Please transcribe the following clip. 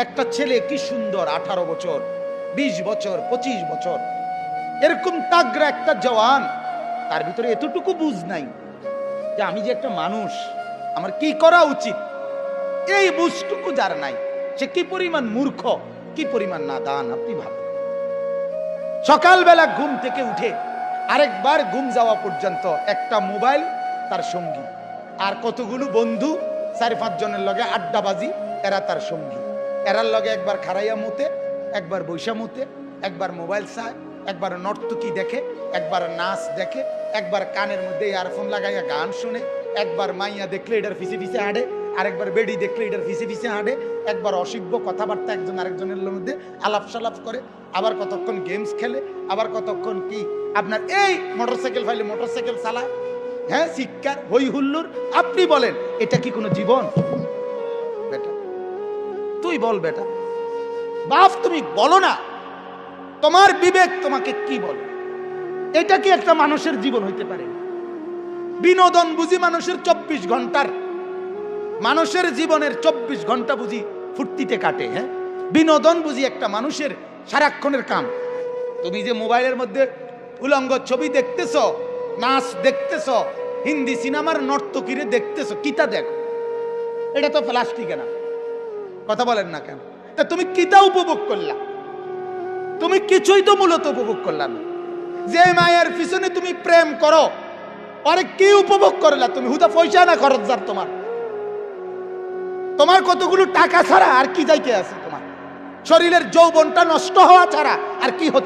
একটা ছেলে কি সুন্দর, 18 বছর, 20 বছর, 25 বছর, এরকম তাগড়া একটা জওয়ান, তার ভিতরে এতটুকু বুঝ নাই যে আমি যে একটা মানুষ, আমার কি করা উচিত। এই বুঝটুকু যার নাই, সে কি পরিমাণ মূর্খ, কি পরিমাণ নাদান। আপনি ভাবেন, সকালবেলা ঘুম থেকে উঠে আরেকবার ঘুম যাওয়া পর্যন্ত একটা মোবাইল তার সঙ্গী, আর কতগুলো বন্ধু 4-5 জনের লগে আড্ডাবাজি, এরা তার সঙ্গী। এরার লগে একবার খারাইয়া মুতে, একবার বৈশা মুতে, একবার মোবাইল চায়, একবার নর্তকী দেখে, একবার নাচ দেখে, একবার কানের মধ্যে ইয়ারফোন লাগাইয়া গান শুনে, একবার মাইয়া দেখলে এটার ফিসে ফিসে হাঁটে, আরেকবার বেডি দেখলে এটার ফিসে ফিসে হাঁটে, একবার অসভ্য কথাবার্তা একজন আরেকজনের মধ্যে আলাপ সালাপ করে, আবার কতক্ষণ গেমস খেলে, আবার কতক্ষণ কি আপনার এই মোটরসাইকেল ফাইলে মোটরসাইকেল চালায়, হ্যাঁ, শিক্ষার হই হুল্লুর। আপনি বলেন এটা কি কোনো জীবন? বেটা তুই বল, বেটা বাপ তুমি বলো না, তোমার বিবেক তোমাকে কি বলে? এটা কি একটা মানুষের জীবন হইতে পারে? বিনোদন বুঝি মানুষের 24 ঘন্টার, মানুষের জীবনের 24 ঘন্টা বুঝি ফুর্তিতে কাটে। হ্যাঁ, বিনোদন বুঝি একটা মানুষের সারাক্ষণের কাম। তুমি যে মোবাইলের মধ্যে উলঙ্গ ছবি দেখতেছ, নাচ দেখতেছ, হিন্দি সিনেমার নর্তকীরে দেখতেছ, কিতা দেখো? এটা তো প্লাস্টিকে না, কথা বলেন না কেন? তা তুমি কিতা উপভোগ করলা? তুমি কিছুই তো মূলত উপভোগ করলা না। যে মায়ের পিছনে তুমি প্রেম করো, আরে কি উপভোগ করলা তুমি? হুদা পয়সা না খরচ যার তোমার, তোমার কতগুলো টাকা ছাড়া আর কি যাইতে আছে? তোমার শরীরের যৌবনটা নষ্ট হওয়া ছাড়া আর কি হচ্ছে?